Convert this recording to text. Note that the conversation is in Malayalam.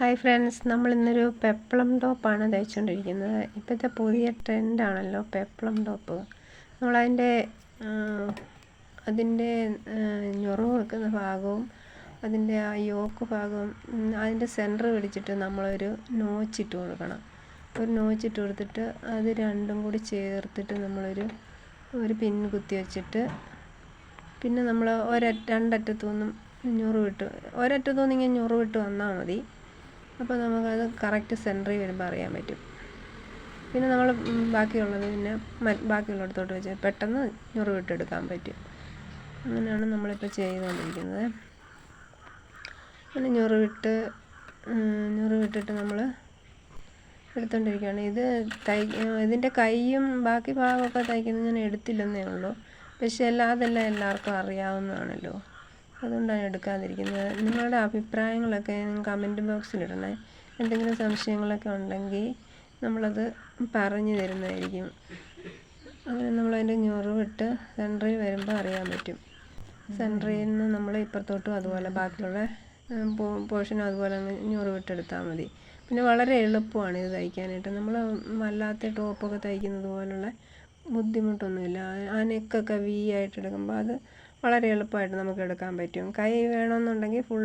ഹായ് ഫ്രണ്ട്സ്, നമ്മളിന്നൊരു പെപ്ലം ടോപ്പാണ് തയ്ച്ചുകൊണ്ടിരിക്കുന്നത്. ഇപ്പോഴത്തെ പുതിയ ട്രെൻഡാണല്ലോ പെപ്ലം ടോപ്പ്. നമ്മളതിൻ്റെ ഞൊറിവ് വെക്കുന്ന ഭാഗവും അതിൻ്റെ ആ യോക്ക് ഭാഗവും അതിൻ്റെ സെൻറ്റർ പിടിച്ചിട്ട് നമ്മളൊരു നോച്ചിട്ട് കൊടുക്കണം. ഒരു നോച്ചിട്ട് കൊടുത്തിട്ട് അത് രണ്ടും കൂടി ചേർത്തിട്ട് ഒരു പിൻ കുത്തി വെച്ചിട്ട് പിന്നെ നമ്മൾ രണ്ടറ്റത്തുനിന്നും ഒരറ്റത്തുനിന്ന് ഇങ്ങനെ ഞൊറിവിട്ട് വന്നാൽ മതി. അപ്പോൾ നമുക്കത് കറക്റ്റ് സെൻറ്ററിൽ വരുമ്പോൾ അറിയാൻ പറ്റും. പിന്നെ നമ്മൾ ബാക്കിയുള്ളിടത്തോട്ട് വെച്ച് പെട്ടെന്ന് ഞൊറിവിട്ടെടുക്കാൻ പറ്റും. അങ്ങനെയാണ് നമ്മളിപ്പോൾ ചെയ്തുകൊണ്ടിരിക്കുന്നത്. അങ്ങനെ ഞൊറിവിട്ടിട്ട് നമ്മൾ എടുത്തുകൊണ്ടിരിക്കുകയാണ്. ഇതിൻ്റെ കൈയും ബാക്കി ഭാഗമൊക്കെ തയ്ക്കുന്നത് ഞാൻ എടുത്തില്ലെന്നേ ഉള്ളൂ. പക്ഷേ അതെല്ലാം എല്ലാവർക്കും അറിയാവുന്നതാണല്ലോ, അതുകൊണ്ടാണ് എടുക്കാതിരിക്കുന്നത്. നിങ്ങളുടെ അഭിപ്രായങ്ങളൊക്കെ കമൻറ്റ് ബോക്സിലിടണേ. എന്തെങ്കിലും സംശയങ്ങളൊക്കെ ഉണ്ടെങ്കിൽ നമ്മളത് പറഞ്ഞു തരുന്നതായിരിക്കും. അങ്ങനെ നമ്മളതിൻ്റെ ഞൊറിവിട്ട് സെൻറ്ററിൽ വരുമ്പോൾ അറിയാൻ പറ്റും. സെൻറ്ററിൽ നിന്ന് നമ്മൾ ഇപ്പുറത്തോട്ടും അതുപോലെ ബാക്കിയുള്ള പോർഷനും അതുപോലെ അങ്ങ് ഞൊറിവിട്ടെടുത്താൽ മതി. പിന്നെ വളരെ എളുപ്പമാണ് ഇത് തയ്ക്കാനായിട്ട്. നമ്മൾ അല്ലാത്ത ടോപ്പൊക്കെ തയ്ക്കുന്നത് പോലുള്ള ബുദ്ധിമുട്ടൊന്നുമില്ല. ആ നെക്കൊക്കെ വി ആയിട്ട് എടുക്കുമ്പോൾ അത് വളരെ എളുപ്പമായിട്ട് നമുക്ക് എടുക്കാൻ പറ്റും. കൈ വേണമെന്നുണ്ടെങ്കിൽ ഫുൾ